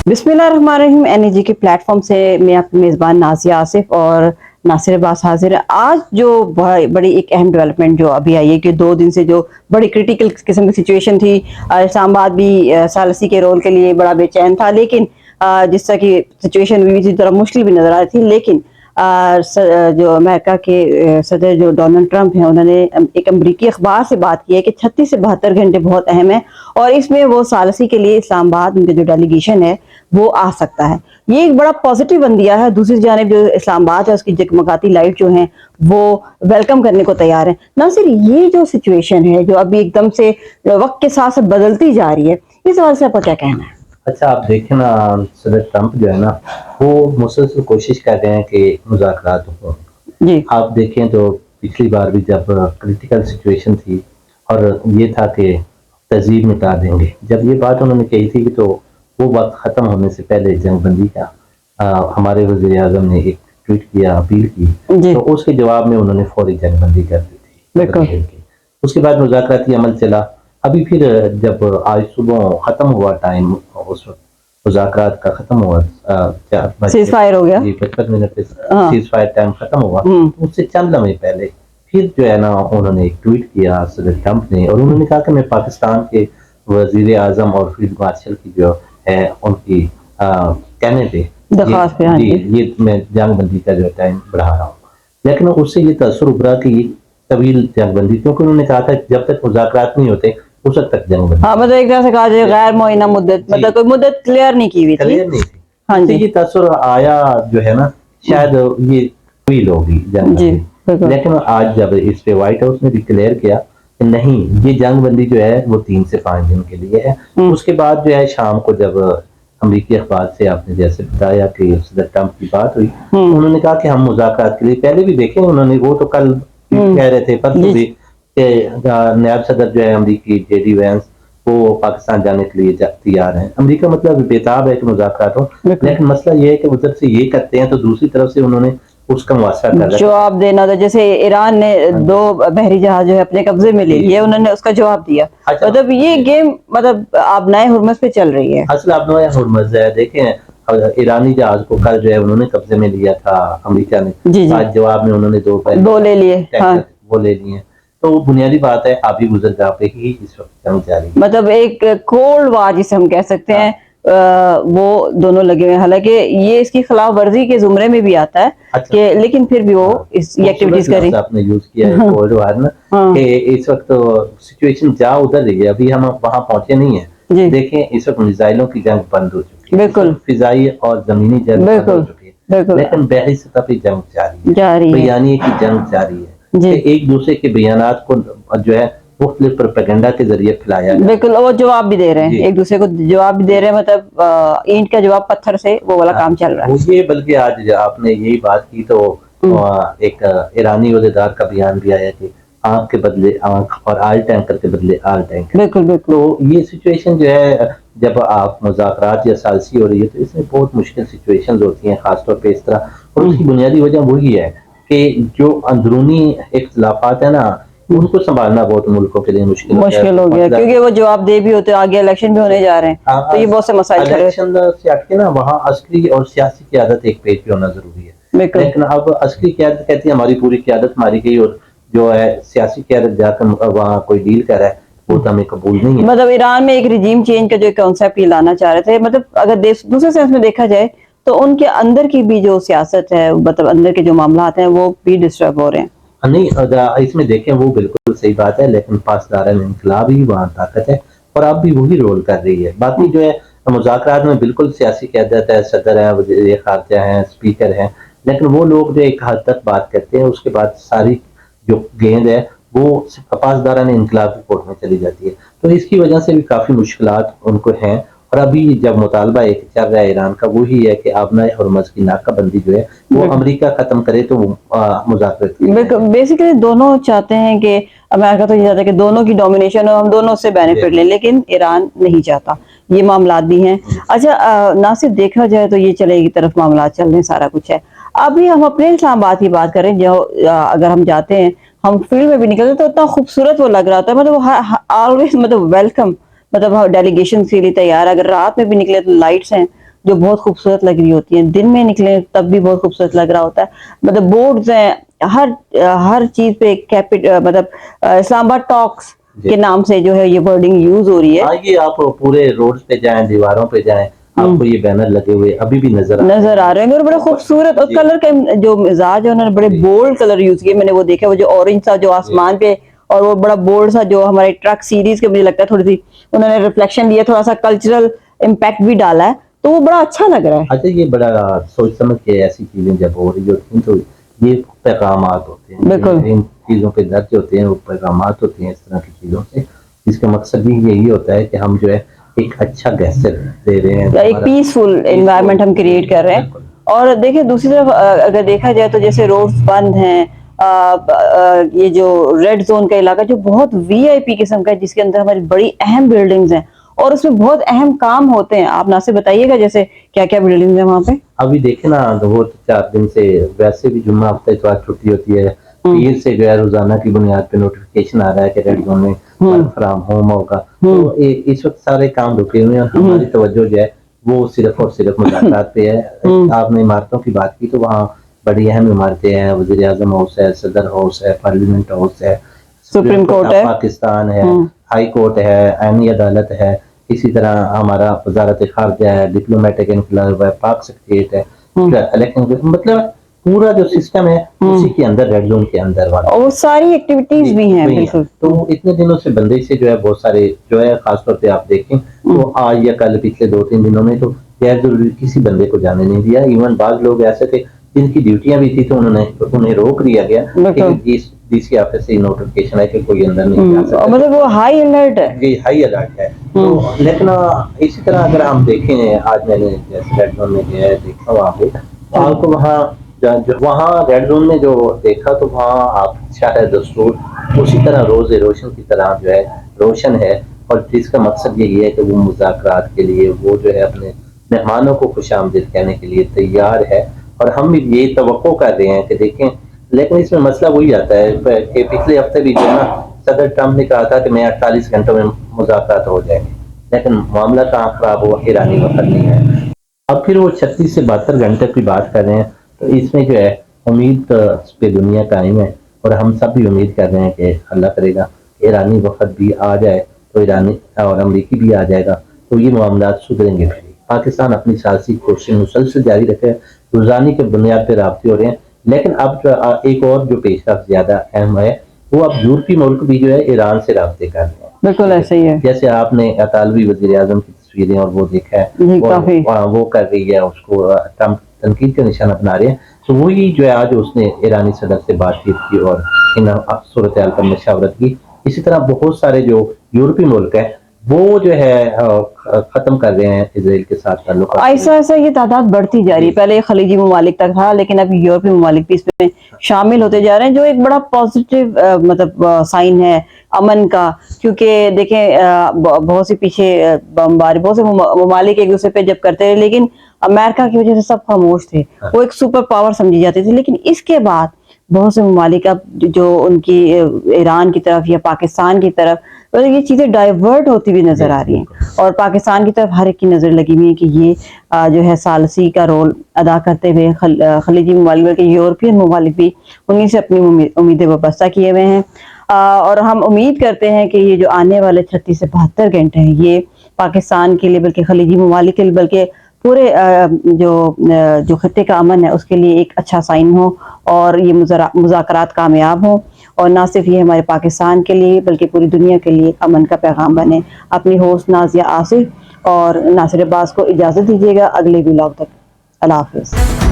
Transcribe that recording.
बिस्मिल्लाहिर्रहमानिर्रहीम। एनईजी के प्लेटफॉर्म से मैं आपकी मेज़बान नाज़िया आसिफ और नासिर अब्बास हाजिर है। आज जो बड़ी एक अहम डेवलपमेंट जो अभी आई है कि 2 दिन से जो बड़ी क्रिटिकल किस्म की सिचुएशन थी, इस्लामाबाद भी सालसी के रोल के लिए बड़ा बेचैन था, लेकिन जिस तरह की सिचुएशन हुई थी थोड़ा मुश्किल भी नजर आ रही थी, लेकिन जो अमेरिका के सदर जो डोनाल्ड ट्रंप हैं, उन्होंने एक अमरीकी अखबार से बात की है कि 36 से 72 घंटे बहुत अहम है और इसमें वो सालसी के लिए इस्लामाबाद उनके जो डेलीगेशन है वो आ सकता है। ये एक बड़ा पॉजिटिव बंदिया है। दूसरी जानिब जो इस्लामाबाद है उसकी जगमगाती लाइट जो है वो वेलकम करने को तैयार है। नासिर, ये जो सिचुएशन है जो अभी एकदम से वक्त के साथ साथ बदलती जा रही है, इस हवाले से आपका क्या कहना है? अच्छा, आप देखें ना, सदर ट्रंप जो है ना वो मुसलसल कोशिश कर रहे हैं कि मुज़ाकरात हों। जी, आप देखें तो पिछली बार भी जब क्रिटिकल सिचुएशन थी और ये था कि तहजीब मिटा देंगे, जब ये बात उन्होंने कही थी तो वो वक्त ख़त्म होने से पहले जंगबंदी का हमारे वज़ीर आज़म ने एक ट्वीट किया, अपील की, जी, तो उसके जवाब में उन्होंने फौरी जंगबंदी कर दी थी। बिल्कुल। उसके बाद मुज़ाकराती अमल चला। अभी फिर जब आज सुबह ख़त्म हुआ टाइम, उस वक्त मुज़ाकरात का ख़त्म हुआ, सीज फायर हो गया। जी 55 मिनट हाँ। सीज फायर टाइम ख़त्म हुआ, उससे चंद लम्हे पहले फिर जो है ना उन्होंने एक ट्वीट किया सदर ट्रंप ने, और उन्होंने कहा कि मैं पाकिस्तान के वज़ीर आज़म और फील्ड मार्शल की जो है उनकी कहने पे दरख्वास्त पे, हाँ जी, ये मैं जंगबंदी का जो टाइम बढ़ा रहा हूँ। लेकिन उससे ये तअस्सुर उभरा कि ये तवील जंगबंदी, क्योंकि उन्होंने कहा था जब तक मुज़ाकरात नहीं होते उस वक्त तक जंगबंदी। हाँ, मतलब एक तरह से कहा जाए गैर मुअय्यना मुद्दत, मतलब कोई मुद्दत क्लियर नहीं की हुई थी। क्लियर नहीं थी। हाँ उससे जी, ये तअस्सुर आया जो है ना, शायद ये तवील होगी जी, जंगबंदी। बिल्कुल। लेकिन आज जब इस पे व्हाइट हाउस ने डिक्लेयर किया कि नहीं, ये जंगबंदी जो है वो 3 से 5 दिन के लिए है। उसके बाद जो है शाम को जब अमरीकी अखबार से आपने जैसे बताया कि सदर ट्रंप की बात हुई, तो उन्होंने कहा कि हम मुज़ाकरात के लिए पहले भी देखे उन्होंने, वो तो कल कह रहे थे परसों भी कि नायब सदर जो है अमरीकी जेडी वैंस वो पाकिस्तान जाने के लिए तैयार हैं। अमरीका मतलब बेताब है कि मुज़ाकरात हो, लेकिन मसला ये है कि उधर से ये करते हैं तो दूसरी तरफ से उन्होंने उसका मुआसरा कर रखा। जवाब देना था, जैसे ईरान ने 2 बहरी जहाज जो है अपने कब्जे में ले लिए, उन्होंने उसका जवाब दिया। अच्छा, मतलब ये गेम मतलब आप नए हुर्मस पे चल रही है। असल अब नया हुर्मज़ है। देखें, ईरानी जहाज को कल जो है उन्होंने कब्जे में लिया था अमरीका ने, जी, जी, आज जवाब में उन्होंने 2 ले लिए। हाँ, वो ले लिए। तो बुनियादी बात है, आबी गुजरगाह पे ही इस वक्त जंग जारी है। मतलब एक कोल्ड वार जिसे हम कह सकते हैं, वो दोनों लगे हुए हैं। हालांकि ये इसकी खिलाफ वर्जी के जुमरे में भी आता है अच्छा, कि, लेकिन फिर भी वो इस ये एक्टिविटीज करी। आपने यूज किया है कोल्ड वार ना, कि इस वक्त तो सिचुएशन जा उधर रही है, अभी हम वहां पहुंचे नहीं है। जी, देखें, इस वक्त मिसाइलों की जंग बंद हो चुकी है, बिल्कुल, फिजाई और जमीनी जंग बंद हो बिल्कुल, चुकी है, बिल्कुल लेकिन बहरी सतह पे जंग जारी जारी है। बयानी की जंग जारी है जी, कि एक दूसरे के बयानात को जो है मुख्तलिफ प्रोपेगेंडा के जरिए फैलाया जाए। बिल्कुल, वो जवाब भी दे रहे हैं, एक दूसरे को जवाब भी दे रहे हैं। मतलब ईंट का जवाब पत्थर से, वो वाला काम चल रहा है। ये बल्कि आज आपने यही बात की तो एक ईरानी वज़ीरदार का बयान भी आया कि आंख के बदले आंख और आल टैंकर के बदले आल टैंकर। बिल्कुल, बिल्कुल। तो ये सिचुएशन जो है, जब आप मुज़ाकरात या सालसी हो रही है तो इसमें बहुत मुश्किल सिचुएशंस होती हैं, खासतौर पे इस तरह। और उसकी बुनियादी वजह वही है कि जो अंदरूनी इख्तिलाफात है ना, उनको संभालना बहुत मुल्कों के लिए मुश्किल हो गया, क्योंकि वो जवाब दे भी होते, आगे इलेक्शन भी होने जा रहे हैं, तो ये बहुत से मसाइल खड़े। इलेक्शन से हटके ना वहाँ अस्करी और सियासी क़यादत एक पेज पे होना जरूरी है। लेकिन अब अस्करी क़यादत कहती है हमारी पूरी क़यादत मारी गई, और जो है सियासी क़यादत जाकर वहाँ कोई डील कर रहा है वो तो हमें कबूल नहीं है। मतलब ईरान में एक रिजीम चेंज का जो कॉन्सेप्ट ये लाना चाह रहे थे, मतलब अगर दूसरे सेंस में देखा जाए तो उनके अंदर की भी जो सियासत है, मतलब अंदर के जो मामला हैं वो भी डिस्टर्ब हो रहे हैं। नहीं, इसमें देखें वो बिल्कुल सही बात है, लेकिन पासदार इनकलाब ही वहाँ ताकत है और अब भी वही रोल कर रही है। बाकी जो है मुज़ाकरात में बिल्कुल सियासी क़यादत है, सदर है, वज़ीर ख़ारजा हैं, स्पीकर हैं, लेकिन वो लोग जो एक हद तक बात करते हैं उसके बाद सारी जो गेंद है वो पासदारान इनकलाब की कोर्ट में चली जाती है। तो इसकी वजह से भी काफ़ी मुश्किलात उनको हैं। और अभी जब मुतालबा एक चल रहा है ईरान का, वो ही है कि आबना हुर्मुज़ की नाकाबंदी जो है वो अमेरिका खत्म करे तो मुज़ाकरात। बेसिकली दोनों चाहते हैं कि अमेरिका तो ये चाहता है कि दोनों की डोमिनेशन हो, हम दोनों से बेनिफिट लें, लेकिन ईरान नहीं चाहता। ये मामलात भी हैं। अच्छा, ना सिर्फ देखा जाए तो ये चले की तरफ मामला चल रहे हैं, सारा कुछ है। अभी हम अपने इस्लामाबाद की बात करें, जो अगर हम जाते हैं, हम फील्ड में भी निकलते तो इतना खूबसूरत वो लग रहा था, मतलब ऑलवेज मतलब वेलकम, मतलब डेलीगेशन के लिए तैयार। अगर रात में भी निकले तो लाइट्स हैं, جو بہت خوبصورت لگ رہی ہوتی ہیں, دن میں نکلیں تب بھی بہت خوبصورت لگ رہا ہوتا ہے. مطلب بورڈز ہیں ہر چیز پہ, مطلب اسلام آباد ٹاکس کے نام سے جو ہے یہ ورڈنگ یوز ہو رہی ہے. ہاں یہ آپ پورے روڈ پہ جائیں, دیواروں پہ جائیں, آپ کو یہ بینر لگے ہوئے ابھی بھی نظر آ رہے ہیں, اور بڑے خوبصورت, اور کلر کا جو مزاج ہے انہوں نے بڑے بولڈ کلر یوز کیے. میں نے وہ دیکھا, وہ جو اورنج تھا جو آسمان پہ, اور وہ بڑا بولڈ سا جو ہمارے ٹرک سیریز کے مجھے لگتا ہے تھوڑی سی انہوں نے ریفلیکشن دیا, تھوڑا سا کلچرل امپیکٹ بھی ڈالا ہے, تو وہ بڑا اچھا لگ رہا ہے. اچھا یہ بڑا سوچ سمجھ کے ایسی چیزیں جب ہو رہی ہوتی ہیں تو یہ پیغامات ہوتے ہیں, بالکل ان چیزوں پہ درج ہوتے ہیں, وہ پیغامات ہوتے ہیں اس طرح کی چیزوں سے, جس کا مقصد بھی یہی ہوتا ہے کہ ہم جو ہے ایک اچھا گیسر دے رہے ہیں, ایک پیسفل انوائرمنٹ ہم کریٹ کر رہے ہیں. اور دیکھیں دوسری طرف اگر دیکھا جائے تو جیسے روڈز بند ہیں, یہ جو ریڈ زون کا علاقہ جو بہت وی آئی پی قسم کا ہے, جس کے اندر ہماری بڑی اہم بلڈنگز ہیں اور اس میں بہت اہم کام ہوتے ہیں. آپ ناصر بتائیے گا جیسے کیا کیا بلڈنگز ہیں وہاں پہ. ابھی دیکھیں نا, وہ 4 دن سے ویسے بھی جمعہ ہفتہ اتوار چھٹی ہوتی ہے, پیر سے جو ہے روزانہ کی بنیاد پہ نوٹیفکیشن آ رہا ہے کہ ریڈ زون میں ورک فرام ہوم ہوگا. تو اس وقت سارے کام رکے ہوئے ہیں, ہماری توجہ جو ہے وہ صرف اور صرف مذاکرات پہ ہے. آپ نے عمارتوں کی بات کی تو وہاں بڑی اہم عمارتیں ہیں, وزیر اعظم ہاؤس ہے, صدر ہاؤس ہے, پارلیمنٹ ہاؤس ہے, سپریم کورٹ ہے پاکستان ہے, ہائی کورٹ ہے, آئینی عدالت ہے, اسی طرح ہمارا وزارت خارجہ ہے, ڈپلومیٹک انقلاب ہے, پاک سیکریٹریٹ ہے, مطلب پورا جو سسٹم ہے اسی کے اندر ریڈ زون کے اندر والا, اور ساری ایکٹیویٹیز بھی ہیں. بالکل. تو اتنے دنوں سے بندش سے جو ہے بہت سارے جو ہے, خاص طور پہ آپ دیکھیں تو آج یا کل پچھلے 2-3 دنوں میں تو غیر ضروری کسی بندے کو جانے نہیں دیا. ایون بعض لوگ ایسے تھے جن کی ڈیوٹیاں بھی تھی تو انہیں روک دیا گیا کہ ڈی سی آفس سے نوٹیفکیشن ہے کہ کوئی اندر نہیں جا سکتا. مطلب وہ ہائی الرٹ ہے. جی ہائی الرٹ ہے. تو لیکن اسی طرح اگر ہم دیکھیں, آج میں نے جیسے ریڈ زون میں گیا دیکھا وہاں پہ, آپ کو وہاں ریڈ زون میں جو دیکھا تو وہاں آپ شاید دستور اسی طرح روز روشن کی طرح جو ہے روشن ہے, اور جس کا مقصد یہی ہے کہ وہ مذاکرات کے لیے وہ جو ہے اپنے مہمانوں کو خوش آمدید کہنے کے لیے تیار ہے. اور ہم بھی یہ توقع کر رہے ہیں کہ دیکھیں, لیکن اس میں مسئلہ وہی آتا ہے کہ پچھلے ہفتے بھی جو ہے نا صدر ٹرمپ نے کہا تھا کہ میں 48 گھنٹوں میں مذاکرات ہو جائیں گے, لیکن معاملہ کہاں خراب ہوا, ایرانی وقت نہیں ہے. اب پھر وہ 36 سے 72 گھنٹے کی بات کر رہے ہیں, تو اس میں جو ہے امید پہ دنیا قائم ہے, اور ہم سب بھی امید کر رہے ہیں کہ اللہ کرے گا ایرانی وقت بھی آ جائے تو ایرانی اور امریکی بھی آ جائے گا, تو یہ معاملات سدھریں گے. پھر پاکستان اپنی سیاسی کوششیں مسلسل جاری رکھے, روزانہ کے بنیاد پہ رابطے ہو رہے ہیں. لیکن اب ایک اور جو پیش رفت زیادہ اہم ہے, وہ اب یورپی ملک بھی جو ہے ایران سے رابطے کر رہے ہیں. بالکل ایسے ہی ہے. جیسے آپ نے اطالوی وزیر اعظم کی تصویریں اور وہ دیکھا ہے, وہ کر رہی ہے, اس کو تنقید کا نشانہ بنا رہے ہیں. تو وہی جو ہے آج اس نے ایرانی صدر سے بات چیت کی اور ان صورتحال پر مشاورت کی. اسی طرح بہت سارے جو یورپی ملک ہیں وہ جو ہے ختم کر رہے ہیں اسرائیل کے ساتھ تعلقات. ایسا یہ تعداد بڑھتی جا رہی ہے. پہلے خلیجی ممالک تک تھا, لیکن اب یورپی ممالک بھی اس میں شامل ہوتے جا رہے ہیں, جو ایک بڑا پازیٹیو مطلب سائن ہے امن کا. کیونکہ دیکھیں بہت سی پیچھے بمباری بہت سے ممالک ایک دوسرے پہ جب کرتے رہے, لیکن امریکہ کی وجہ سے سب خاموش تھے, وہ ایک سپر پاور سمجھی جاتی تھی. لیکن اس کے بعد بہت سے ممالک اب جو ان کی ایران کی طرف یا پاکستان کی طرف یہ چیزیں ڈائیورٹ ہوتی ہوئی نظر آ رہی ہیں, اور پاکستان کی طرف ہر ایک کی نظر لگی ہوئی ہے کہ یہ جو ہے ثالثی کا رول ادا کرتے ہوئے خلیجی ممالک بلکہ یورپین ممالک بھی انہیں سے اپنی امیدیں وابستہ کیے ہوئے ہیں. اور ہم امید کرتے ہیں کہ یہ جو آنے والے 36 سے 72 گھنٹے ہیں یہ پاکستان کے لیے, بلکہ خلیجی ممالک کے لیے, بلکہ پورے جو خطے کا امن ہے اس کے لیے ایک اچھا سائن ہو, اور یہ مذاکرات کامیاب ہوں, اور نہ صرف یہ ہمارے پاکستان کے لیے بلکہ پوری دنیا کے لیے امن کا پیغام بنے. اپنی ہوسٹ نازیہ آصف اور ناصر عباس کو اجازت دیجیے گا اگلے ولاگ تک. اللہ حافظ.